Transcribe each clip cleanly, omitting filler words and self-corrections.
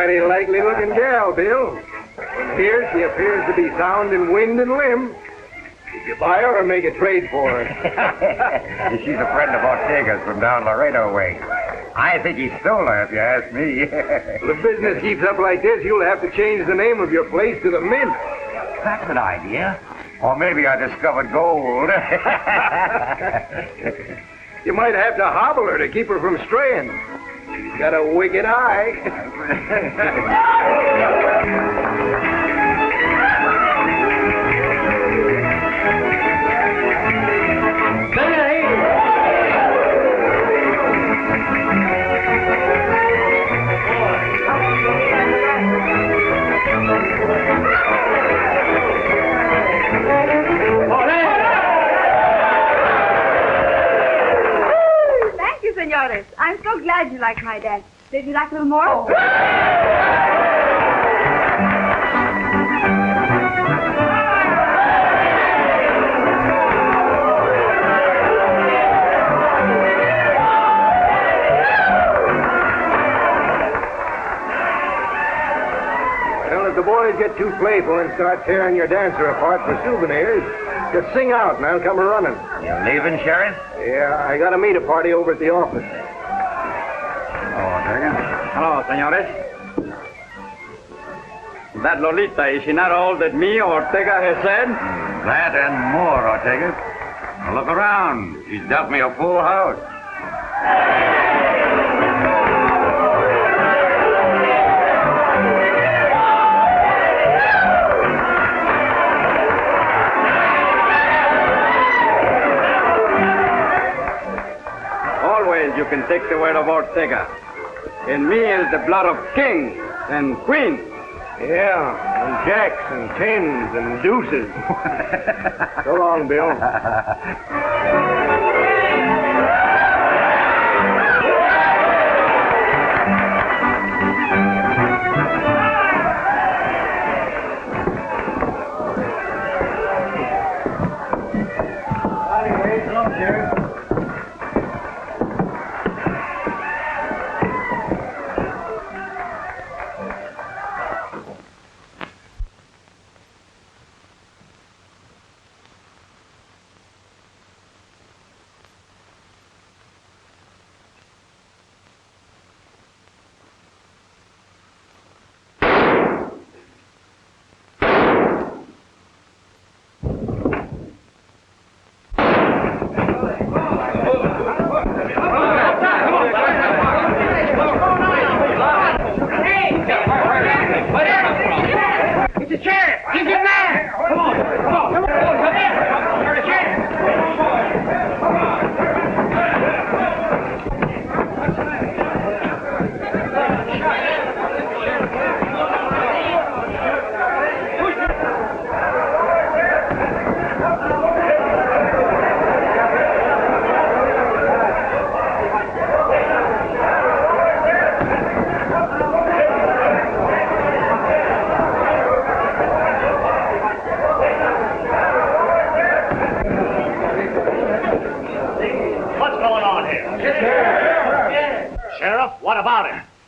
mighty likely-looking gal, Bill. Here she appears to be sound in wind and limb. Did you buy her or make a trade for her? She's a friend of Ortega's from down Laredo way. I think he stole her, if you ask me. If the business keeps up like this, you'll have to change the name of your place to the Mint. That's an idea. Or maybe I discovered gold. You might have to hobble her to keep her from straying. She's got a wicked eye. Senores, I'm so glad you like my dance. Did you like a little more? Oh. Well, if the boys get too playful and start tearing your dancer apart for souvenirs, just sing out and I'll come a-running. You leaving, Sheriff? Yeah, I gotta meet a party over at the office. Oh, Ortega. Hello, senores. That Lolita, is she not all that me, Ortega, has said? That and more, Ortega. Now look around. She's dealt me a full house. You can take the word of Ortega. In me is the blood of kings and queens. Yeah, and jacks and tens and deuces. So long, Bill.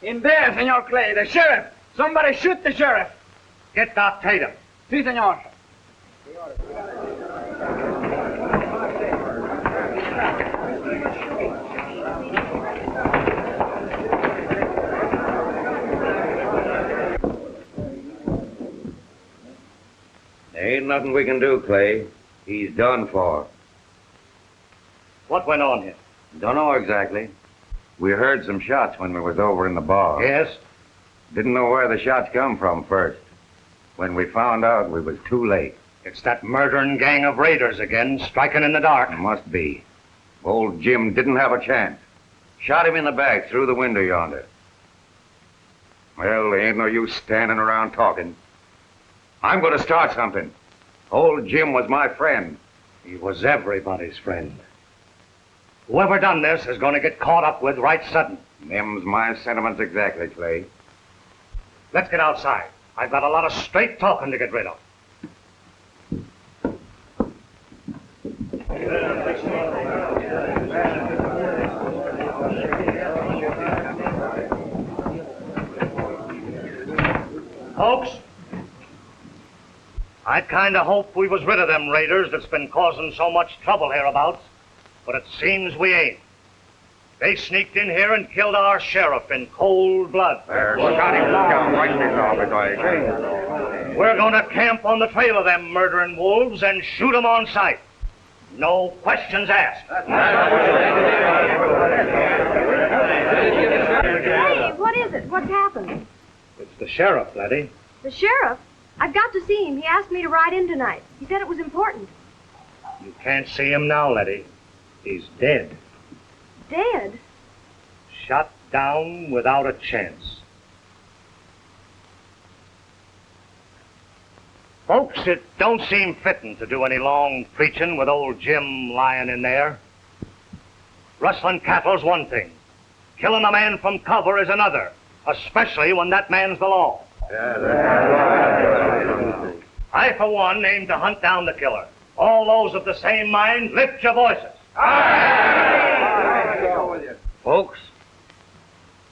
In there, Senor Clay, the sheriff. Somebody shoot the sheriff. Get that Tatum. Si, senor. There ain't nothing we can do, Clay. He's done for. What went on here? Don't know exactly. We heard some shots when we was over in the bar. Yes? Didn't know where the shots come from first. When we found out, we was too late. It's that murdering gang of raiders again, striking in the dark. It must be. Old Jim didn't have a chance. Shot him in the back through the window yonder. Well, there ain't no use standing around talking. I'm going to start something. Old Jim was my friend. He was everybody's friend. Whoever done this is going to get caught up with right sudden. Them's my sentiments exactly, Clay. Let's get outside. I've got a lot of straight talking to get rid of. Folks, I kind of hoped we was rid of them raiders that's been causing so much trouble hereabouts, but it seems we ain't. They sneaked in here and killed our sheriff in cold blood. Shot him down right in his office, We're going to camp on the trail of them murdering wolves and shoot them on sight. No questions asked. Hey, what is it? What's happened? It's the sheriff, Letty. The sheriff? I've got to see him. He asked me to ride in tonight. He said it was important. You can't see him now, Letty. He's dead. Dead? Shot down without a chance. Folks, it don't seem fitting to do any long preaching with old Jim lying in there. Rustling cattle's one thing. Killing a man from cover is another, especially when that man's the law. I, for one, aim to hunt down the killer. All those of the same mind, lift your voices. Folks,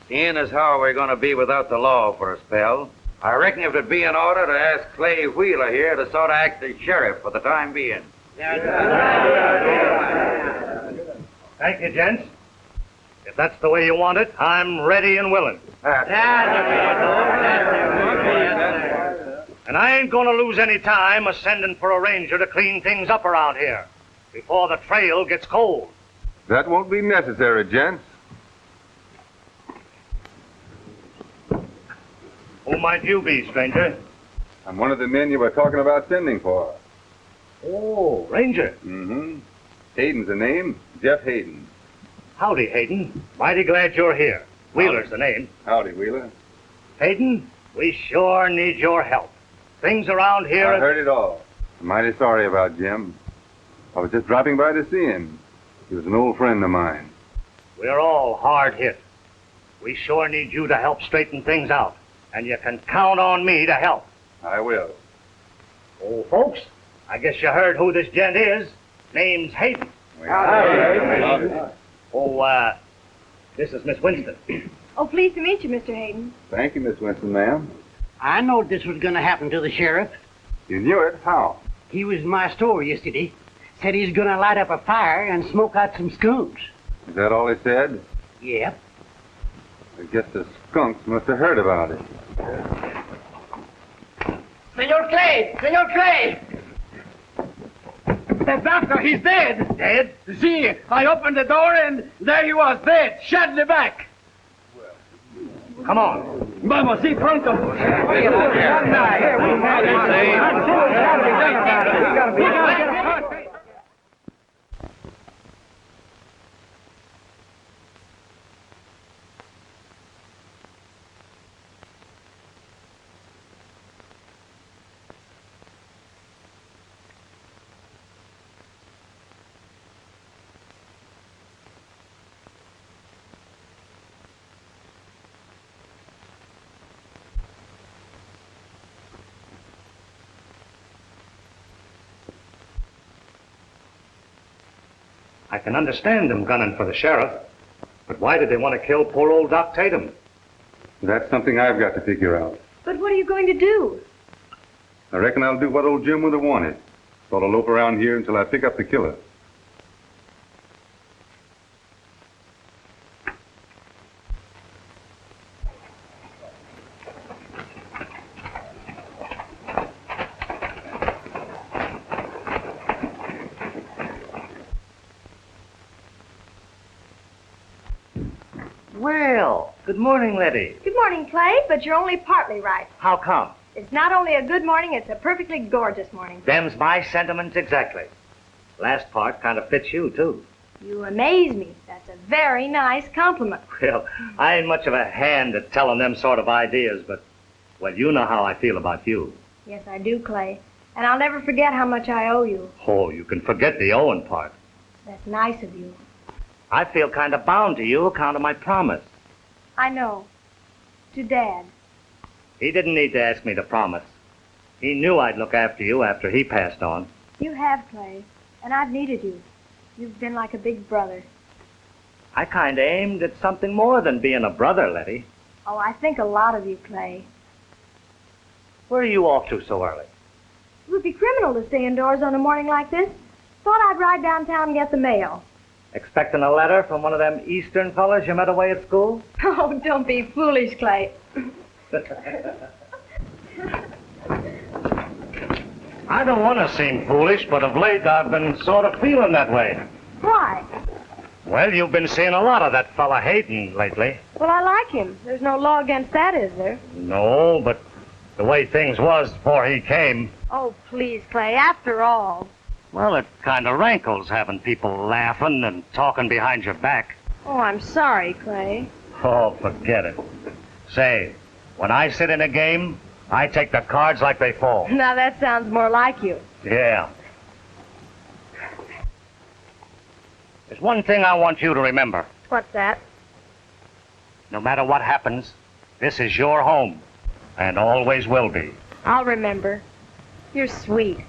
seeing as how we're going to be without the law for a spell, I reckon if it'd be in order to ask Clay Wheeler here to sort of act as sheriff for the time being. Thank you, gents. If that's the way you want it, I'm ready and willing. And I ain't going to lose any time a-sending for a ranger to clean things up around here before the trail gets cold. That won't be necessary, gents. Who might you be, stranger? I'm one of the men you were talking about sending for. Oh, Ranger. Mm-hmm. Hayden's the name, Jeff Hayden. Howdy, Hayden. Mighty glad you're here. Wheeler's the name. Howdy, Wheeler. Hayden, we sure need your help. Things around here... I heard it all. I'm mighty sorry about Jim. I was just dropping by to see him. He was an old friend of mine. We're all hard hit. We sure need you to help straighten things out. And you can count on me to help. I will. Oh, folks, I guess you heard who this gent is. Name's Hayden. This is Miss Winston. Oh, pleased to meet you, Mr. Hayden. Thank you, Miss Winston, ma'am. I knowed this was going to happen to the sheriff. You knew it? How? He was in my store yesterday. Said he's going to light up a fire and smoke out some skunks. Is that all he said? Yep. I guess the skunks must have heard about it. Senor Clay! Senor Clay! The doctor, he's dead. Dead? See, I opened the door and there he was, dead, shot in the back. Come on. Vamos, sí, pronto. I can understand them gunning for the sheriff. But why did they want to kill poor old Doc Tatum? That's something I've got to figure out. But what are you going to do? I reckon I'll do what old Jim would have wanted. Sort of lope around here until I pick up the killer. Well, good morning, Letty. Good morning, Clay, but you're only partly right. How come? It's not only a good morning, it's a perfectly gorgeous morning. Them's my sentiments exactly. Last part kind of fits you, too. You amaze me. That's a very nice compliment. Well, I ain't much of a hand at telling them sort of ideas, but, well, you know how I feel about you. Yes, I do, Clay. And I'll never forget how much I owe you. Oh, you can forget the owing part. That's nice of you. I feel kind of bound to you account of my promise. I know. To Dad. He didn't need to ask me to promise. He knew I'd look after you after he passed on. You have, Clay. And I've needed you. You've been like a big brother. I kind of aimed at something more than being a brother, Letty. Oh, I think a lot of you, Clay. Where are you off to so early? It would be criminal to stay indoors on a morning like this. Thought I'd ride downtown and get the mail. Expecting a letter from one of them Eastern fellas you met away at school? Oh, don't be foolish, Clay. I don't want to seem foolish, but of late I've been sort of feeling that way. Why? Well, you've been seeing a lot of that fella Hayden lately. Well, I like him. There's no law against that, is there? No, but the way things was before he came, Oh, please, Clay, after all. well, it kind of rankles having people laughing and talking behind your back. Oh, I'm sorry, Clay. Oh, forget it. Say, when I sit in a game, I take the cards like they fall. Now that sounds more like you. Yeah. There's one thing I want you to remember. What's that? No matter what happens, this is your home, and always will be. I'll remember. You're sweet.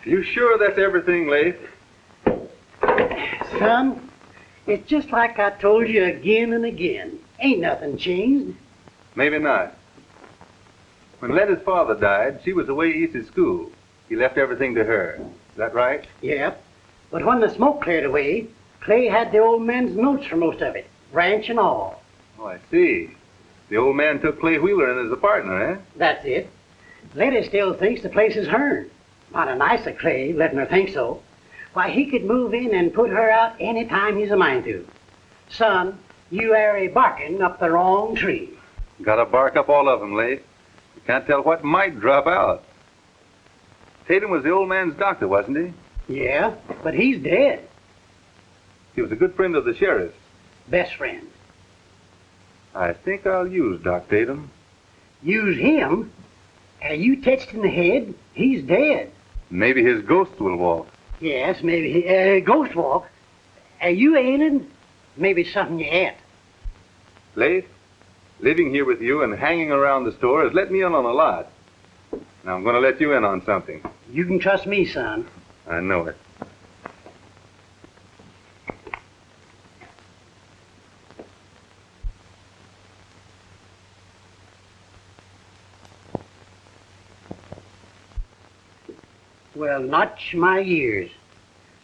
You sure that's everything, Leif? Son, it's just like I told you again and again. Ain't nothing changed. Maybe not. When Letty's father died, she was away east at school. He left everything to her. Is that right? Yep. But when the smoke cleared away, Clay had the old man's notes for most of it, ranch and all. Oh, I see. The old man took Clay Wheeler in as a partner, eh? That's it. Letty still thinks the place is hers. Not a nice of Clay, letting her think so. Why, he could move in and put her out any time he's a mind to. Son, you are a barking up the wrong tree. Gotta bark up all of them, Leif. You can't tell what might drop out. Hayden was the old man's doctor, wasn't he? Yeah, but he's dead. He was a good friend of the sheriff's. Best friend. I think I'll use Doc Tatum. Use him? Are you touched in the head? He's dead. Maybe his ghost will walk. Yes, maybe ghost walk. Are you ailing? Maybe something you ate. Leif, living here with you and hanging around the store has let me in on a lot. Now I'm going to let you in on something. You can trust me, son. I know it. Well, notch my ears.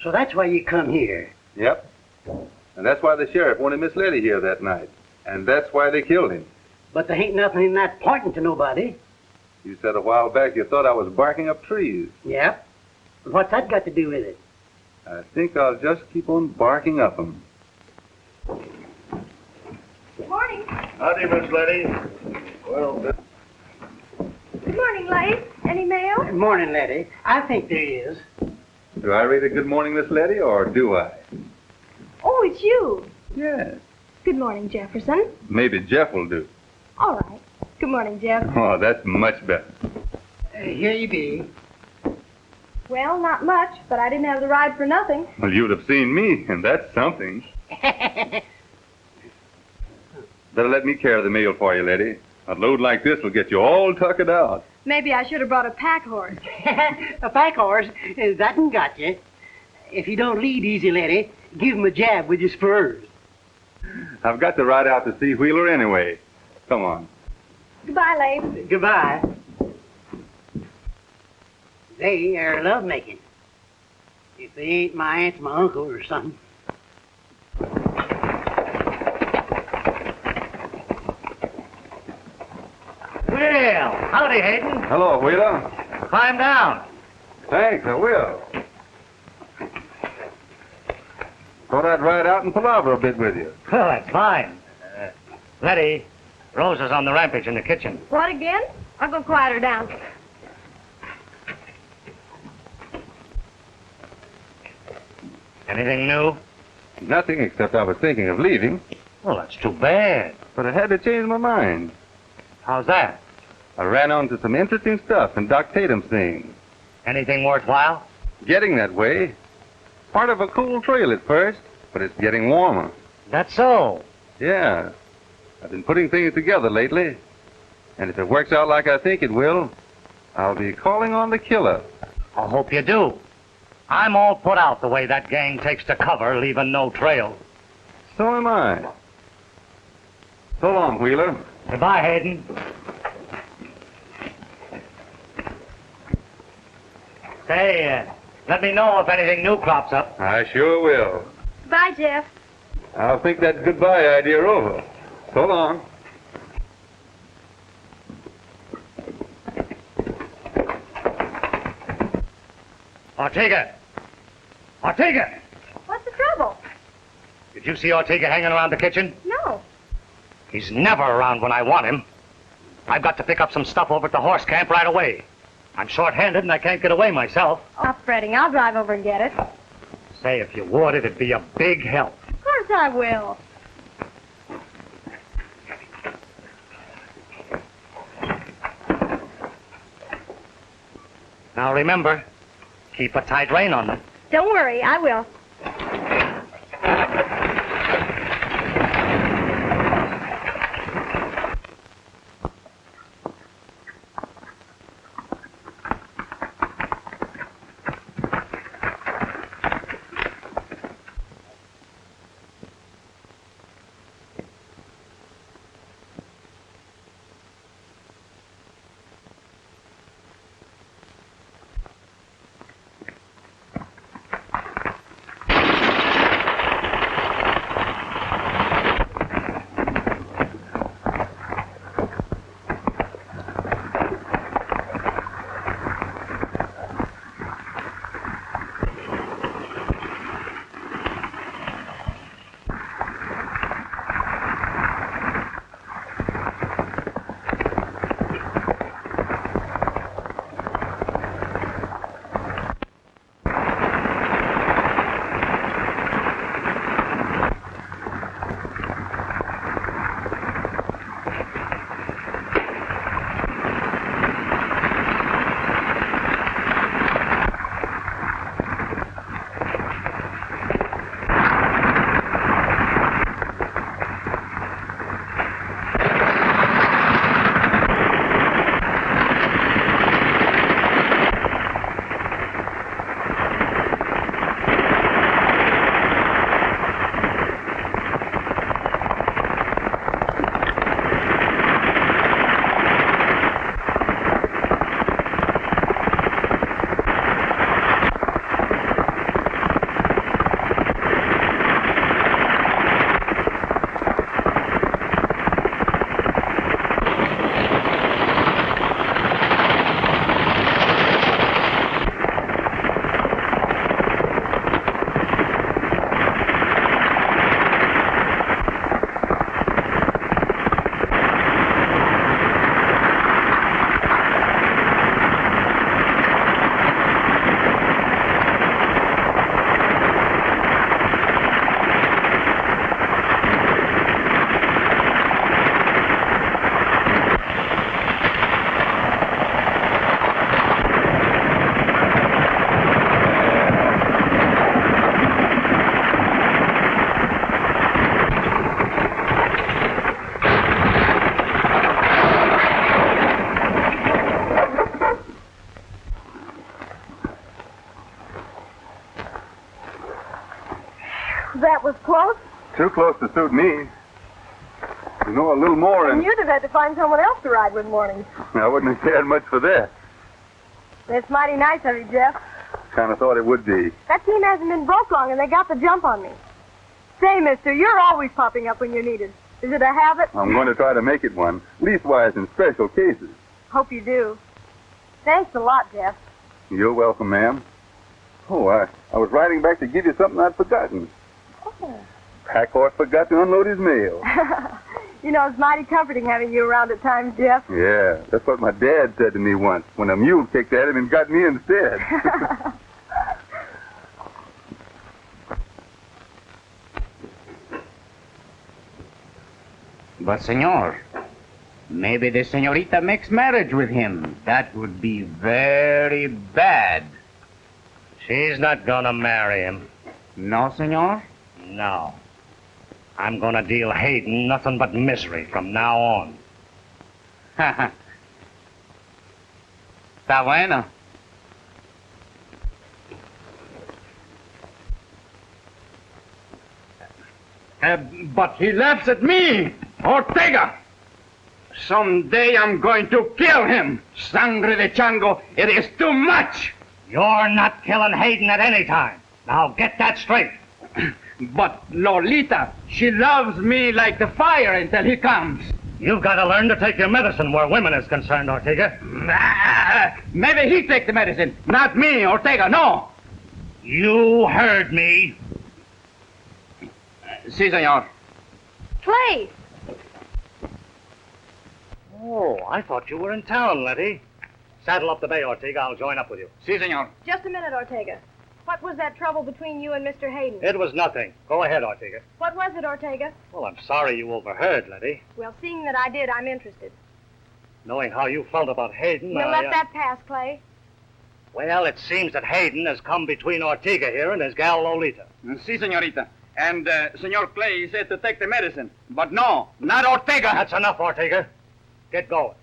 So that's why you come here. Yep. And that's why the sheriff wanted Miss Letty here that night. And that's why they killed him. But there ain't nothing in that pointing to nobody. You said a while back you thought I was barking up trees. Yep. But what's that got to do with it? I think I'll just keep on barking up them. Good morning. Howdy, Miss Letty. Well, Good morning, Leif. Any mail? Morning, Letty. I think there is. Do I read a good morning, Miss Letty, or do I? Oh, it's you. Yes. Good morning, Jefferson. Maybe Jeff will do. All right. Good morning, Jeff. Oh, that's much better. Here you be. Well, not much, but I didn't have the ride for nothing. Well, you'd have seen me, and that's something. Better let me carry the mail for you, Letty. A load like this will get you all tuckered out. Maybe I should have brought a pack horse. A pack horse, that one got you. If you don't lead easy, Letty, give him a jab with your spurs. I've got to ride out to see Wheeler anyway. Come on. Goodbye, Leif. Goodbye. They are lovemaking. If they ain't my aunt's my uncle or something. well, howdy, Hayden. Hello, Wheeler. Climb down. Thanks, I will. Thought I'd ride out and palaver a bit with you. Well, that's fine. Letty, Rose is on the rampage in the kitchen. What again? I'll go quiet her down. Anything new? Nothing except I was thinking of leaving, Well, that's too bad. but I had to change my mind. How's that? I ran onto some interesting stuff in Doc Tatum's thing. Anything worthwhile? Getting that way. Part of a cool trail at first, but it's getting warmer. That's so. Yeah. I've been putting things together lately. And if it works out like I think it will, I'll be calling on the killer. I hope you do. I'm all put out the way that gang takes to cover, leaving no trail. So am I. So long, Wheeler. Goodbye, Hayden. Say, let me know if anything new crops up. I sure will. Bye, Jeff. I'll think that goodbye idea over. So long. Ortega! Ortega! What's the trouble? Did you see Ortega hanging around the kitchen? No. He's never around when I want him. I've got to pick up some stuff over at the horse camp right away. I'm short-handed and I can't get away myself. Stop fretting. I'll drive over and get it. Say, if you would, it'd be a big help. Of course I will. Now remember, keep a tight rein on them. Don't worry, I will. That was close. Too close to suit me. You know, a little more and You'd have had to find someone else to ride with mornings. I wouldn't have cared much for that. It's mighty nice of you, Jeff. Kind of thought it would be. That team hasn't been broke long, and they got the jump on me. Say, mister, you're always popping up when you're needed. Is it a habit? I'm going to try to make it one, leastwise in special cases. Hope you do. Thanks a lot, Jeff. You're welcome, ma'am. Oh, I was riding back to give you something I'd forgotten. Oh. Pack horse forgot to unload his mail. You know, it's mighty comforting having you around at times, Jeff. Yeah, that's what my dad said to me once when a mule kicked at him and got me instead. But, senor, Maybe the senorita makes marriage with him. That would be very bad. She's not gonna marry him. No, senor? No. I'm gonna deal Hayden nothing but misery from now on. Está bueno. But he laughs at me, Ortega. Someday I'm going to kill him. Sangre de chango, it is too much. You're not killing Hayden at any time. Now get that straight. But Lolita, she loves me like the fire until he comes. You've got to learn to take your medicine where women is concerned, Ortega. Maybe he take the medicine, not me, Ortega, no. You heard me. Si, senor. Clay! Oh, I thought you were in town, Letty. Saddle up the bay, Ortega. I'll join up with you. Si, senor. Just a minute, Ortega. What was that trouble between you and Mr. Hayden? It was nothing. Go ahead, Ortega. What was it, Ortega? Well, I'm sorry you overheard, Letty. Well, seeing that I did, I'm interested. Knowing how you felt about Hayden, We'll let that pass, Clay. Well, it seems that Hayden has come between Ortega here and his gal Lolita. Si, senorita. And Senor Clay said to take the medicine. But no, not Ortega. That's enough, Ortega. Get going.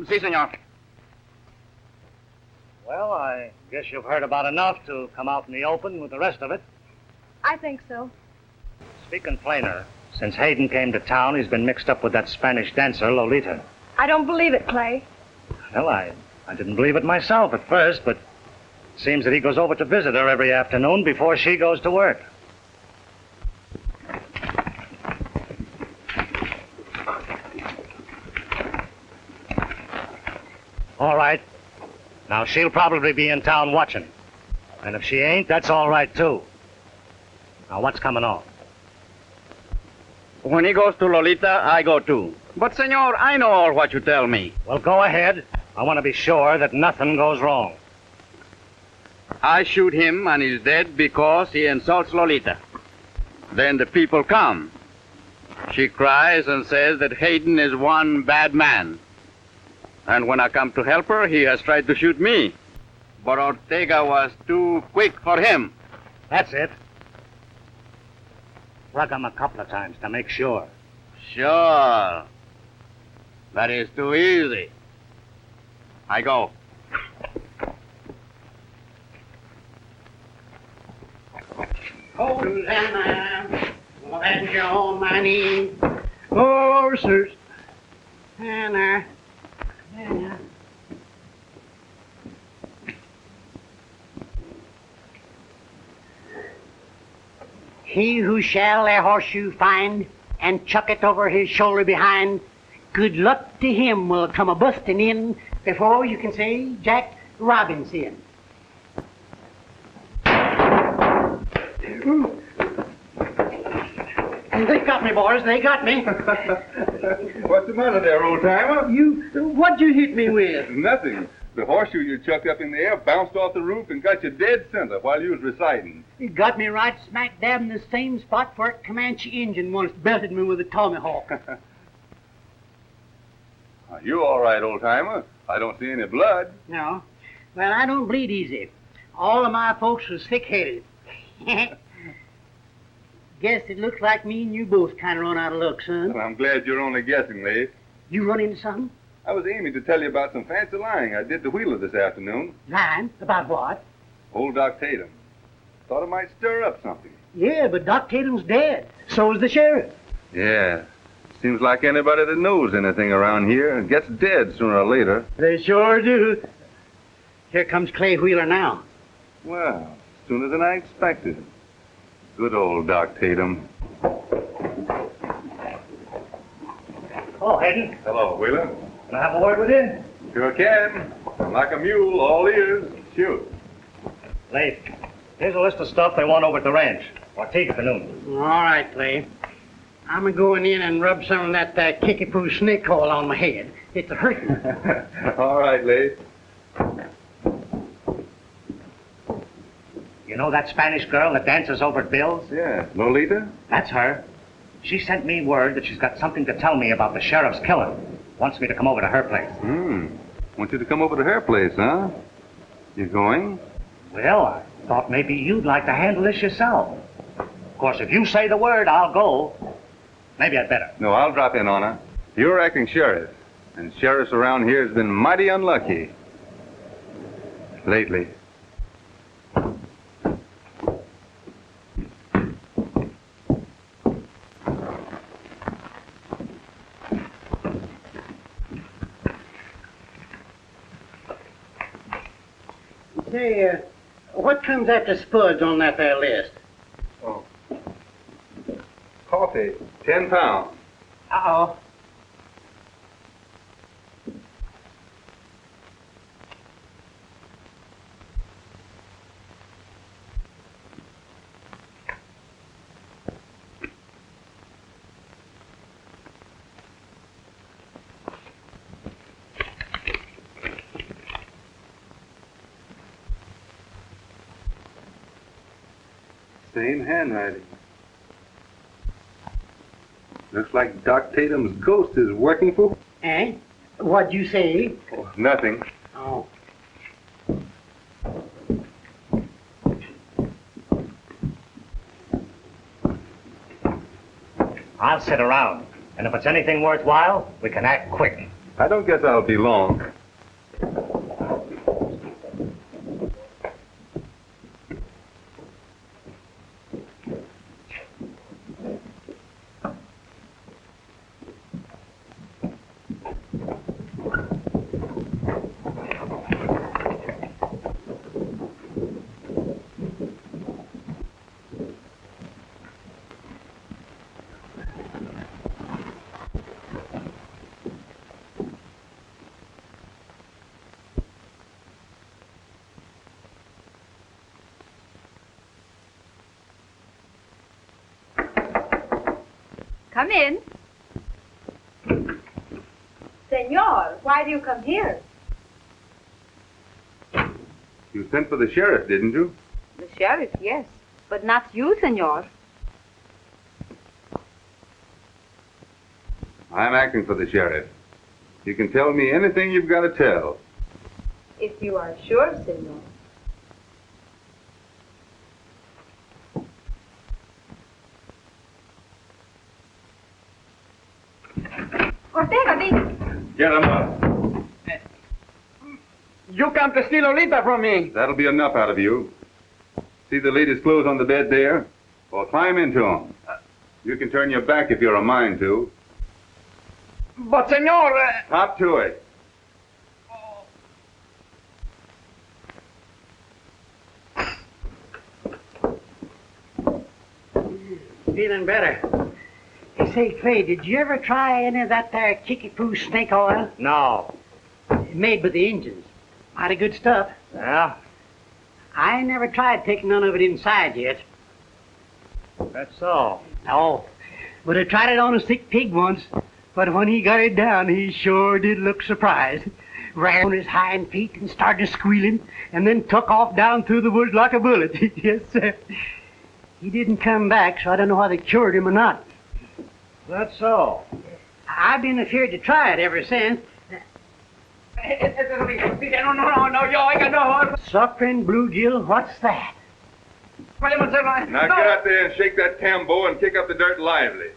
Si, senor. Well, I guess you've heard about enough to come out in the open with the rest of it. I think so. Speaking plainer, since Hayden came to town, he's been mixed up with that Spanish dancer, Lolita. I don't believe it, Clay. Well, I didn't believe it myself at first, but it seems that he goes over to visit her every afternoon before she goes to work. All right. Now, she'll probably be in town watching. And if she ain't, that's all right, too. Now, what's coming on? When he goes to Lolita, I go too. But, senor, I know all what you tell me. Well, go ahead. I want to be sure that nothing goes wrong. I shoot him and he's dead because he insults Lolita. Then the people come. She cries and says that Hayden is one bad man. And when I come to help her, he has tried to shoot me. But Ortega was too quick for him. That's it. Rug him a couple of times to make sure. Sure. That is too easy. I go. Hosanna, let your money, horses, Hannah, Hannah. He who shall a horseshoe find and chuck it over his shoulder behind, good luck to him will come a busting in before you can say Jack Robinson. They got me, boys. They got me. What's the matter there, old timer? What'd you hit me with? Nothing. The horseshoe you chucked up in the air bounced off the roof and got you dead center while you was reciting. It got me right smack dab in the same spot where a Comanche Indian once belted me with a tomahawk. You all right, old timer? I don't see any blood. No. Well, I don't bleed easy. All of my folks was thick-headed. Guess it looks like me and you both kind of run out of luck, son. Well, I'm glad you're only guessing, Leif. You run into something? I was aiming to tell you about some fancy lying I did to Wheeler this afternoon. Lying? About what? Old Doc Tatum. Thought it might stir up something. Yeah, but Doc Tatum's dead. So is the sheriff. Yeah. Seems like anybody that knows anything around here gets dead sooner or later. They sure do. Here comes Clay Wheeler now. Well, sooner than I expected. Good old Doc Tatum. Hello, Hayden. Hello, Wheeler. Can I have a word with you? Sure can. I'm like a mule, all ears. Shoot. Leif, here's a list of stuff they want over at the ranch. Ortega for noon. All right, Clay. I'm going in and rub some of that kickapoo snake oil on my head. It's a hurting. All right, Leif. You know that Spanish girl that dances over at Bill's? Yeah, Lolita? That's her. She sent me word that she's got something to tell me about the sheriff's killing. Wants me to come over to her place. Want you to come over to her place, huh? You going? Well, I thought maybe you'd like to handle this yourself. Of course, if you say the word, I'll go. Maybe I'd better. No, I'll drop in on her. You're acting sheriff, and sheriffs around here has been mighty unlucky lately. Say, what comes after spuds on that there list? Oh. Coffee, 10 pounds. Uh-oh. Same handwriting. Looks like Doc Tatum's ghost is working for... Eh? What'd you say? Oh, nothing. Oh. I'll sit around. And if it's anything worthwhile, we can act quick. I don't guess I'll be long. Come in. Senor, why do you come here? You sent for the sheriff, didn't you? The sheriff, yes. But not you, senor. I'm acting for the sheriff. You can tell me anything you've got to tell. If you are sure, senor. Ortega, Get him up. You come to steal Lolita from me. That'll be enough out of you. See the lady's clothes on the bed there? Well, climb into them. You can turn your back if you're a mind to. But, senor... Hop to it. Feeling better. Hey, say, Clay, did you ever try any of that there kickapoo snake oil? No. Made by the Indians. Mighty good stuff. Yeah? I ain't never tried taking none of it inside yet. That's so. No. But I tried it on a sick pig once. But when he got it down, he sure did look surprised. Ran on his hind feet and started squealing, and then took off down through the woods like a bullet. Yes, sir. He didn't come back, so I don't know whether they cured him or not. That's so. I've been afraid to try it ever since. Suffering bluegill, what's that? Now get out there and shake that tambo and kick up the dirt lively.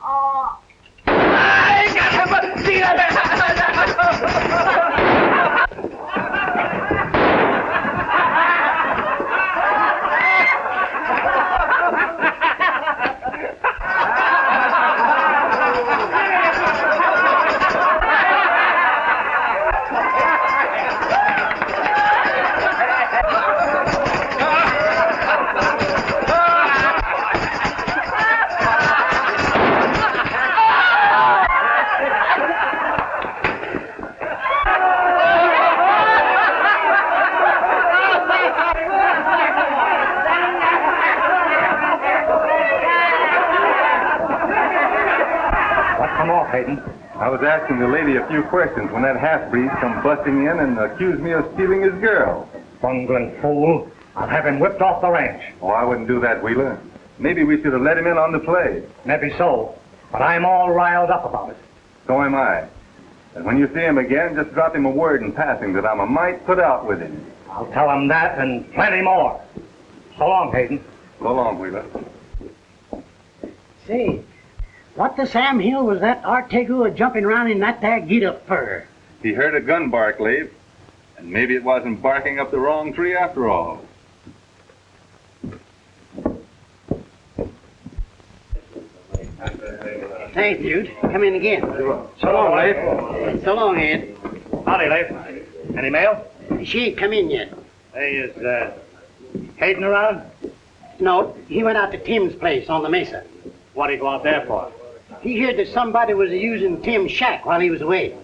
Hayden? I was asking the lady a few questions when that half-breed come busting in and accused me of stealing his girl. Bungling fool. I'll have him whipped off the ranch. Oh, I wouldn't do that, Wheeler. Maybe we should have let him in on the play. Maybe so. But I'm all riled up about it. So am I. And when you see him again, just drop him a word in passing that I'm a mite put out with him. I'll tell him that and plenty more. So long, Hayden. So long, Wheeler. Say, what the Sam Hill was that Artego jumping around in that there get-up for? He heard a gun bark, Leif. And maybe it wasn't barking up the wrong tree after all. Thanks, dude. Come in again. So long, Leif. So long, Ed. Howdy, Leif. Any mail? She ain't come in yet. Hey, is Hayden around? No, he went out to Tim's place on the mesa. What'd he go out there for? He heard that somebody was using Tim's shack while he was away.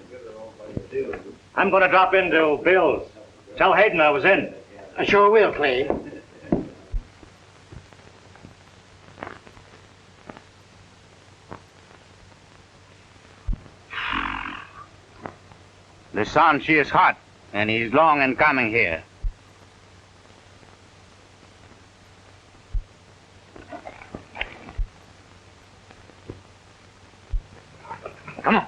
I'm going to drop into Bill's. Tell Hayden I was in. I sure will, Clay. The sun, she is hot, and he's long in coming here. Come on.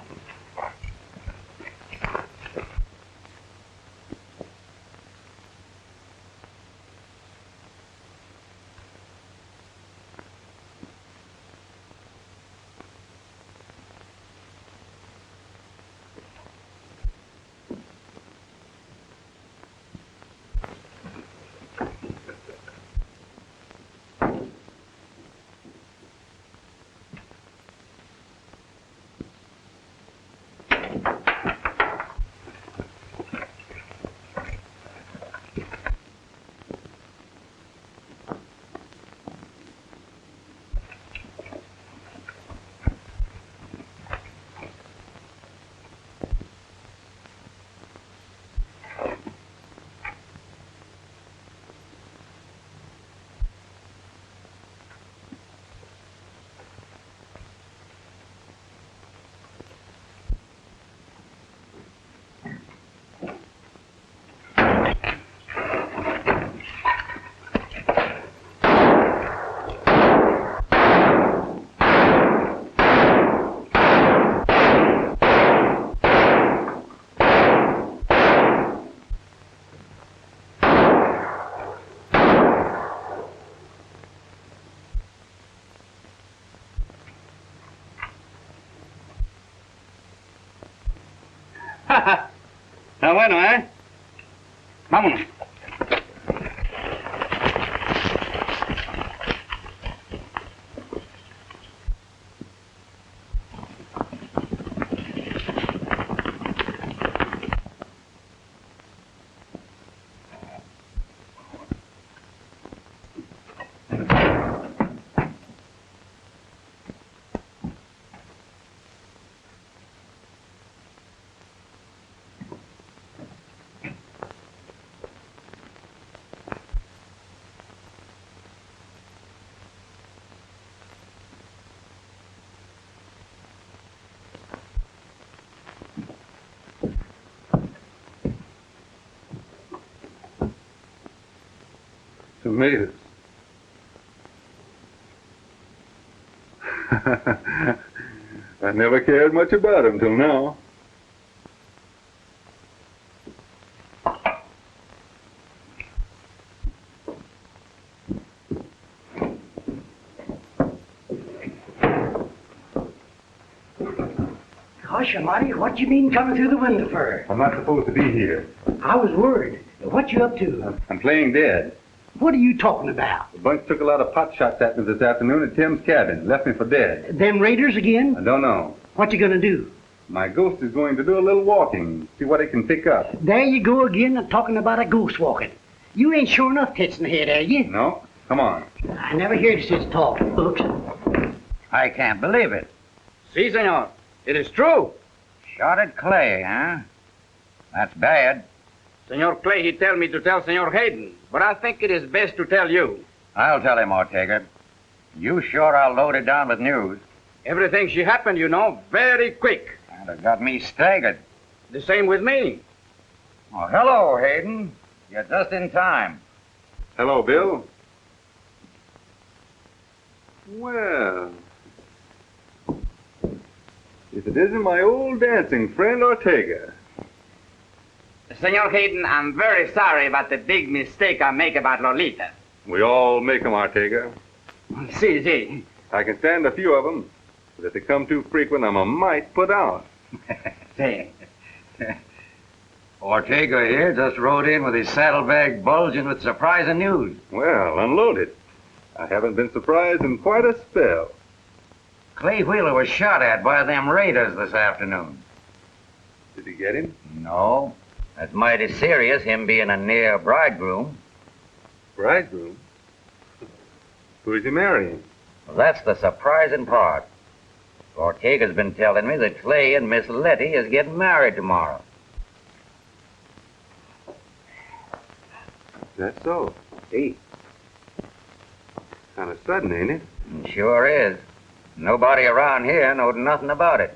Está bueno, ¿eh? Vámonos. Tomatoes. I never cared much about them till now. Gosh almighty, what you mean coming through the window for? I'm not supposed to be here. I was worried. What you up to? I'm playing dead. What are you talking about? The bunch took a lot of pot shots at me this afternoon at Tim's cabin. Left me for dead. Them raiders again? I don't know. What you gonna do? My ghost is going to do a little walking, see what it can pick up. There you go again, talking about a ghost walking. You ain't sure enough tits in the head, are you? No? Come on. I never heard such talk, folks. I can't believe it. Si, senor. It is true. Shot at Clay, huh? That's bad. Senor Clay, he tell me to tell Senor Hayden, but I think it is best to tell you. I'll tell him, Ortega. You sure are loaded down with news. Everything she happened, you know, very quick. And it got me staggered. The same with me. Oh, hello, Hayden. You're just in time. Hello, Bill. Well, if it isn't my old dancing friend Ortega. Senor Hayden, I'm very sorry about the big mistake I make about Lolita. We all make 'em, Ortega. Si. I can stand a few of 'em, but if they come too frequent, I'm a mite put out. Si. Ortega here just rode in with his saddlebag bulging with surprising news. Well, unload it. I haven't been surprised in quite a spell. Clay Wheeler was shot at by them raiders this afternoon. Did he get him? No. That's mighty serious, him being a near bridegroom. Bridegroom? Who's he marrying? Well, that's the surprising part. Ortega's been telling me that Clay and Miss Letty is getting married tomorrow. That's so. Hey. Kind of sudden, ain't it? It sure is. Nobody around here knowed nothing about it.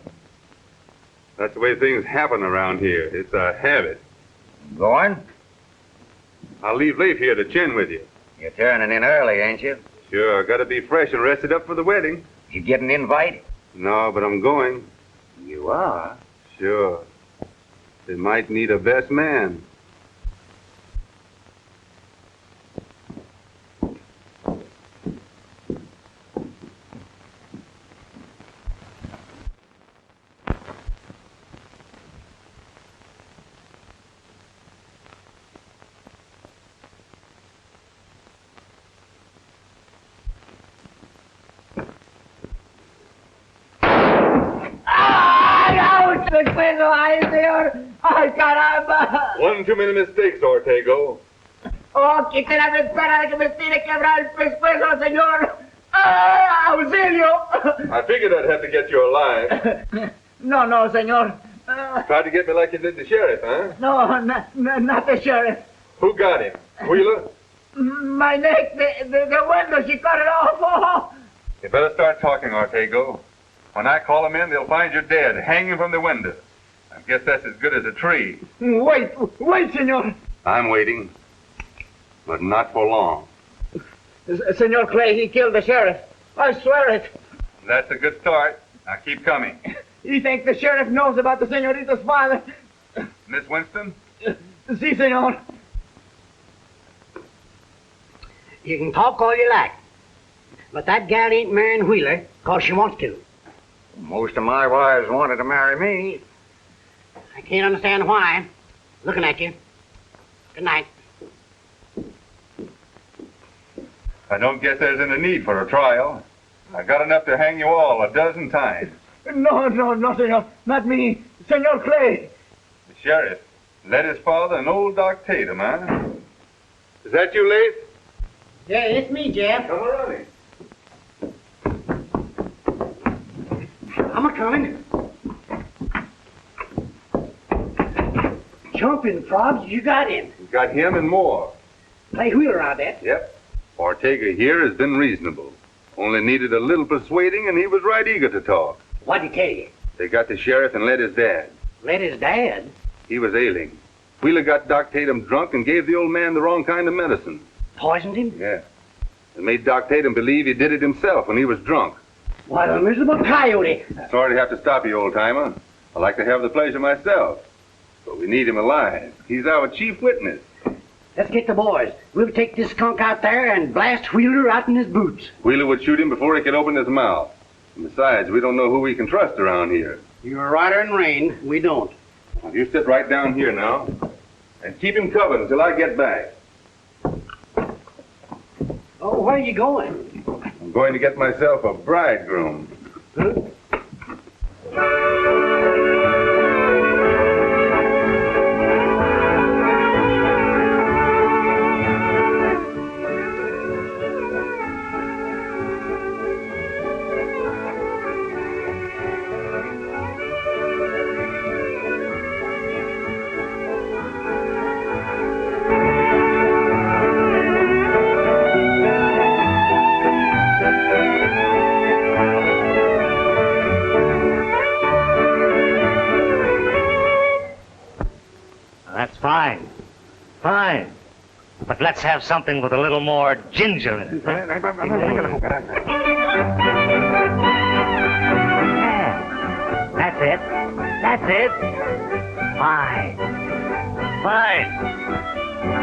That's the way things happen around here. It's a habit. Going? I'll leave late here to chin with you. You're turning in early, ain't you? Sure, gotta be fresh and rested up for the wedding. You get an invite? No, but I'm going. You are? Sure. They might need a best man. ¡Ay, señor! ¡Ay, caramba! One too many mistakes, Ortego. ¡Oh, quisiera me espera de que me tire quebrar el pescuezo, señor! ¡Ah, auxilio! I figured I'd have to get you alive. No, señor. Tried to get me like you did the sheriff, huh? No, not the sheriff. Who got him? Wheeler? My neck, the window, she cut it off. Oh. You better start talking, Ortego. When I call them in, they'll find you dead, hanging from the window. I guess that's as good as a tree. Wait, senor. I'm waiting, but not for long. Senor Clay, he killed the sheriff. I swear it. That's a good start. Now keep coming. You think the sheriff knows about the senorita's father? Miss Winston? Si, senor. You can talk all you like, but that gal ain't marrying Wheeler because she wants to. Most of my wives wanted to marry me. I can't understand why. Looking at you. Good night. I don't guess there's any need for a trial. I got enough to hang you all a dozen times. No, senor. Not me. Senor Clay. The sheriff, Letty's father and old Doc Tatum, huh? Is that you, Lace? Yeah, it's me, Jeff. Come running. I'm a-coming. Jumping frogs, you got him. We got him and more. Clay Wheeler, I bet. Yep. Ortega here has been reasonable. Only needed a little persuading, and he was right eager to talk. What'd he tell you? They got the sheriff and let his dad. Let his dad? He was ailing. Wheeler got Doc Tatum drunk and gave the old man the wrong kind of medicine. Poisoned him? Yeah. It made Doc Tatum believe he did it himself when he was drunk. What a miserable coyote. Sorry to have to stop you, old-timer. I'd like to have the pleasure myself. But we need him alive. He's our chief witness. Let's get the boys. We'll take this skunk out there and blast Wheeler out in his boots. Wheeler would shoot him before he could open his mouth. And besides, we don't know who we can trust around here. You're right in rain. We don't. Now, you sit right down here now. And keep him covered until I get back. Oh, where are you going? I'm going to get myself a bridegroom. Huh? That's fine. Fine. But let's have something with a little more ginger in it. Yeah, that's it. That's it. Fine. Fine.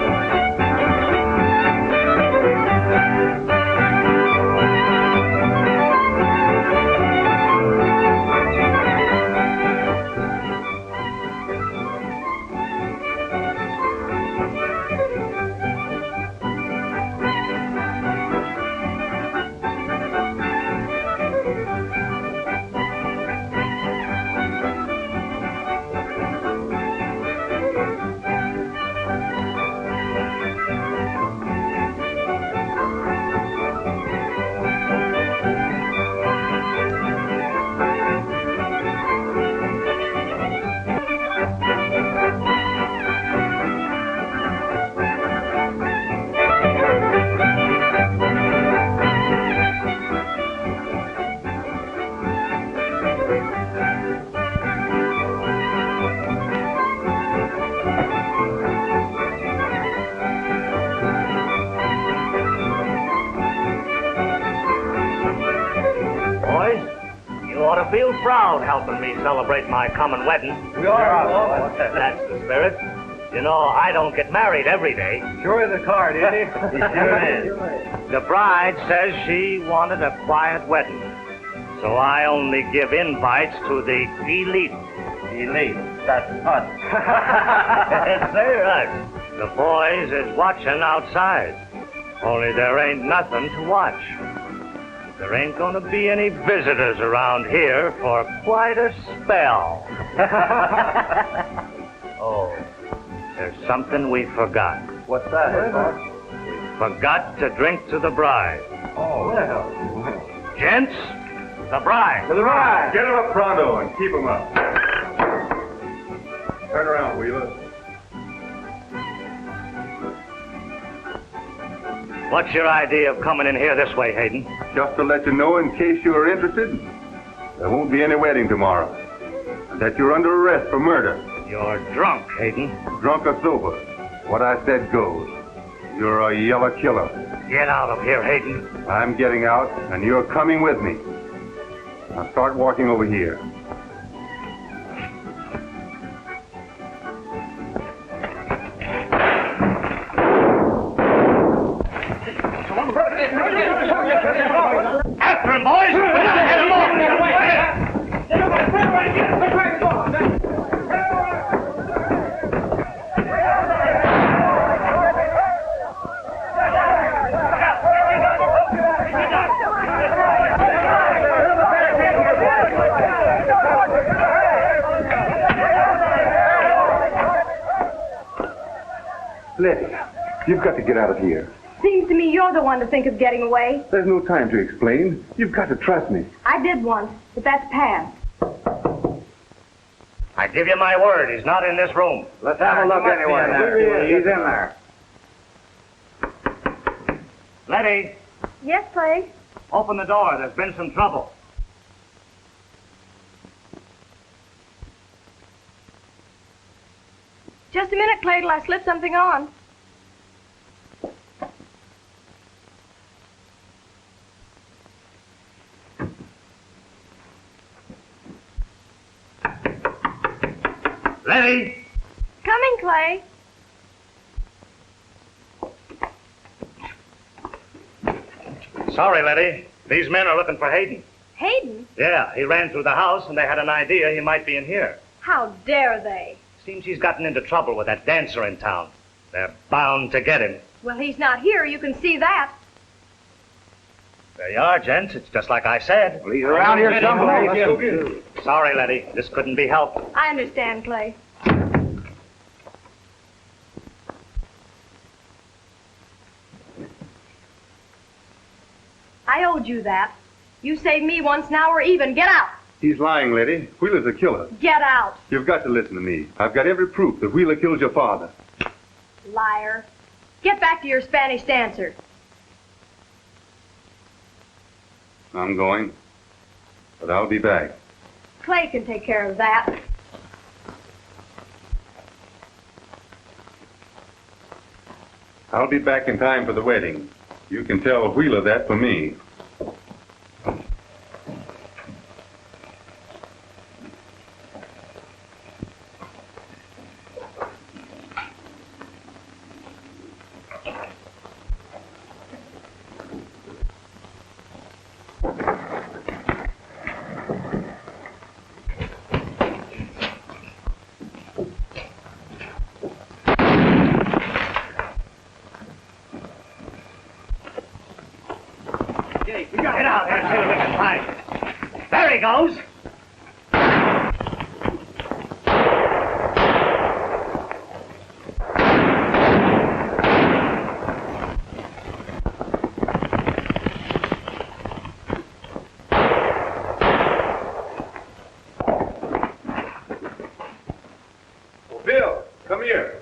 Feel proud helping me celebrate my coming wedding. We are. That's the spirit. You know, I don't get married every day. Sure is a card, isn't he? He sure is. The bride says she wanted a quiet wedding. So I only give invites to the elite. Elite. That's us. They're us. The boys is watching outside. Only there ain't nothing to watch. There ain't gonna be any visitors around here for quite a spell. Oh, there's something we forgot. What's that? Forgot to drink to the bride. Oh, well. Gents, the bride. To the bride. Get him up pronto and keep him up. Turn around, Wheeler. What's your idea of coming in here this way, Hayden? Just to let you know, in case you are interested, there won't be any wedding tomorrow. That you're under arrest for murder. You're drunk, Hayden. Drunk or sober. What I said goes. You're a yellow killer. Get out of here, Hayden. I'm getting out, and you're coming with me. Now start walking over here. After him, boys! Get him off! Letty, you've got to get out of here. Seems to me you're the one to think of getting away. There's no time to explain. You've got to trust me. I did once, but that's past. I give you my word, he's not in this room. Let's have a look anyway. He's in there. Letty, Yes, Clay? open the door. There's been some trouble. Just a minute, Clay, till I slip something on. Letty! Coming, Clay. Sorry, Letty. These men are looking for Hayden. Hayden? Yeah, he ran through the house and they had an idea he might be in here. How dare they? Seems he's gotten into trouble with that dancer in town. They're bound to get him. Well, he's not here. You can see that. There you are, gents. It's just like I said. Well, he's around here someplace. Sorry, Letty. This couldn't be helped. I understand, Clay. I owed you that. You saved me once, now we're even. Get out! He's lying, Letty. Wheeler's a killer. Get out! You've got to listen to me. I've got every proof that Wheeler killed your father. Liar. Get back to your Spanish dancer. I'm going, but I'll be back. Clay can take care of that. I'll be back in time for the wedding. You can tell Wheeler that for me. he goes. Oh, Bill, come here.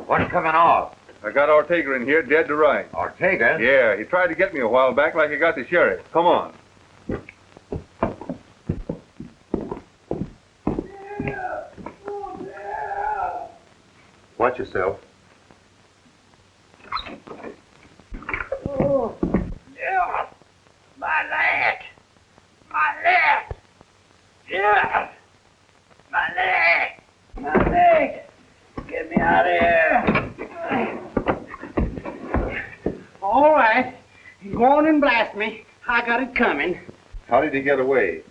What's coming off? I got Ortega in here, dead to rights. Ortega? Yeah, he tried to get me a while back like he got the sheriff. Come on. Watch yourself. Oh, yeah. My leg. My leg. Yeah. My leg. My leg. Get me out of here. All right. Go on and blast me. I got it coming. How did he get away?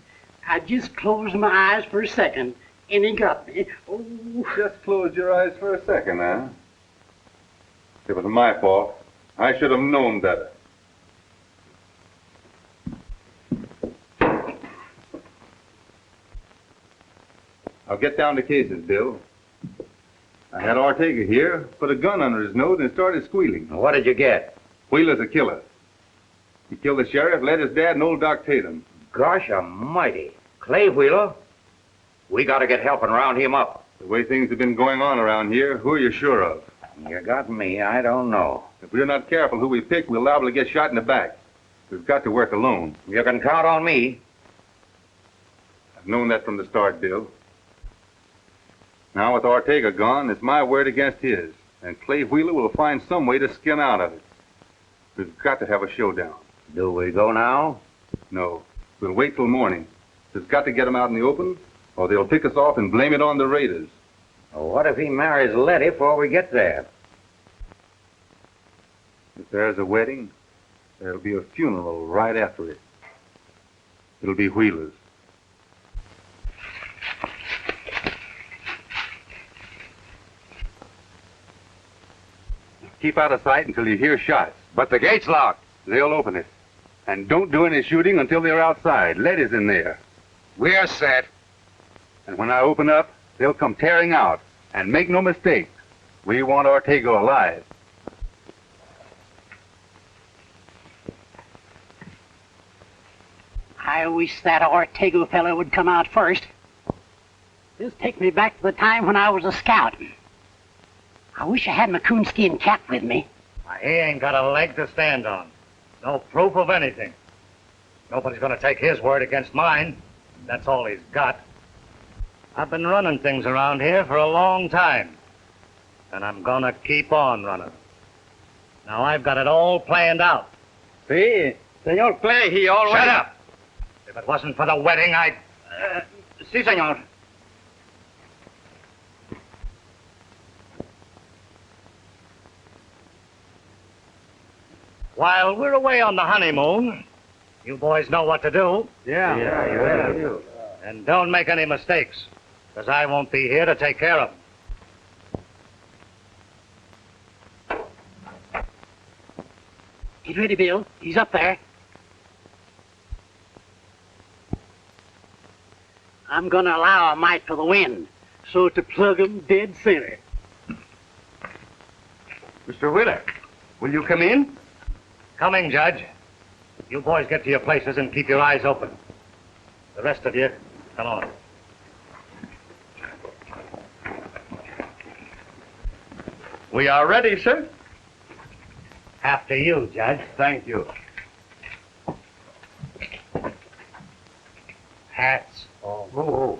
I just closed my eyes for a second, and he got me. Oh. Just closed your eyes for a second, huh? It was my fault. I should have known better. I'll get down to cases, Bill. I had Ortega here, put a gun under his nose, and started squealing. What did you get? Wheeler's a killer. He killed the sheriff, led his dad and old Doc Tatum. Gosh almighty. Clay Wheeler? We gotta get help and round him up. The way things have been going on around here, who are you sure of? You got me, I don't know. If we're not careful who we pick, we're liable to get shot in the back. We've got to work alone. You can count on me. I've known that from the start, Bill. Now with Ortega gone, it's my word against his. And Clay Wheeler will find some way to skin out of it. We've got to have a showdown. Do we go now? No, we'll wait till morning. We've got to get them out in the open, or they'll pick us off and blame it on the raiders. Well, what if he marries Letty before we get there? If there's a wedding, there'll be a funeral right after it. It'll be Wheeler's. Keep out of sight until you hear shots. But the gate's locked. They'll open it. And don't do any shooting until they're outside. Letty's in there. We're set. And when I open up, they'll come tearing out. And make no mistake, we want Ortega alive. I wish that Ortega fellow would come out first. This takes me back to the time when I was a scout. I wish I had my coonskin cap with me. He ain't got a leg to stand on. No proof of anything. Nobody's gonna take his word against mine. That's all he's got. I've been running things around here for a long time. And I'm gonna keep on running. Now I've got it all planned out. See, Senor Clay, he always... Shut up! If it wasn't for the wedding, I'd... Si, senor. While we're away on the honeymoon, you boys know what to do. Yeah. And don't make any mistakes, because I won't be here to take care of them. Get ready, Bill. He's up there. I'm gonna allow a mite for the wind, so to plug 'em dead center. Mr. Wheeler, will you come in? Coming, Judge. You boys get to your places and keep your eyes open. The rest of you, come on. We are ready, sir. After you, Judge. Thank you. Hats off. Oh.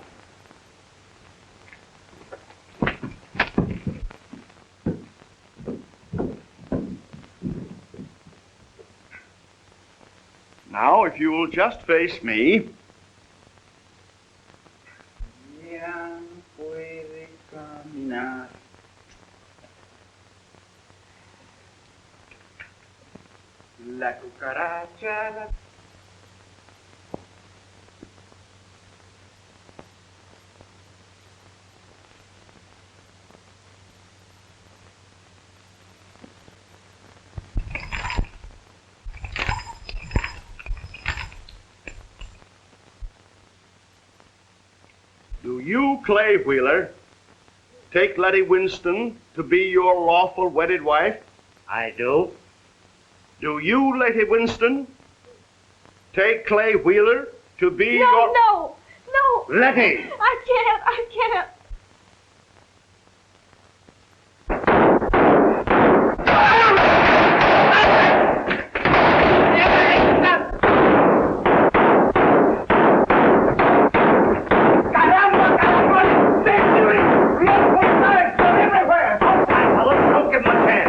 Now, if you will just face me. La cucaracha. you, Clay Wheeler, take Letty Winston to be your lawful wedded wife? I do. Do you, Letty Winston, take Clay Wheeler to be your... No! Letty! I can't! Don't give him a chance.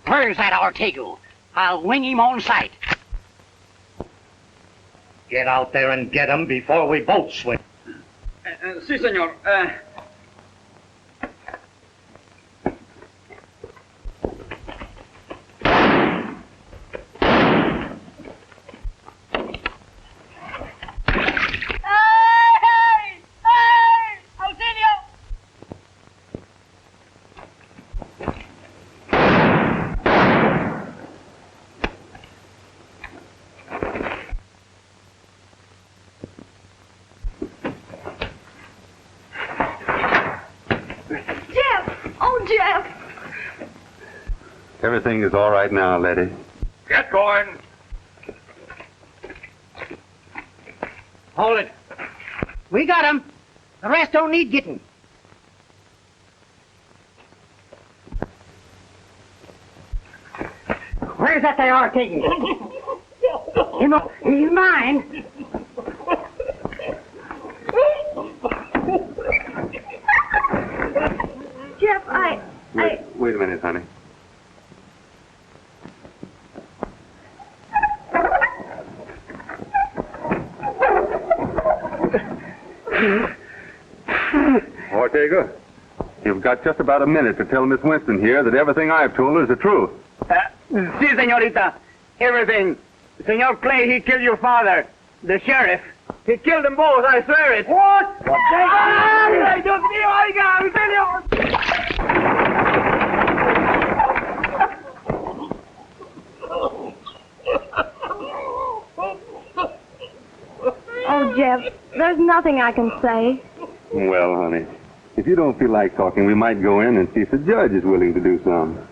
Where's that Ortega? I'll wing him on sight. Get out there and get him before we both swing. Sí, señor. Jeff! Everything is all right now, Letty. Get going. Hold it. We got him. The rest don't need getting. Where's that there Ortega? He's mine. Jeff, Wait a minute, honey. Ortega, you've got just about a minute to tell Miss Winston here that everything I've told her is the truth. Sí, señorita. Everything. Senor Clay, he killed your father, the sheriff. He killed them both, I swear it. What? ¡Ay, Dios mío, oiga, auxilio! Oh, Jeff, there's nothing I can say. Well, honey, if you don't feel like talking, we might go in and see if the judge is willing to do something.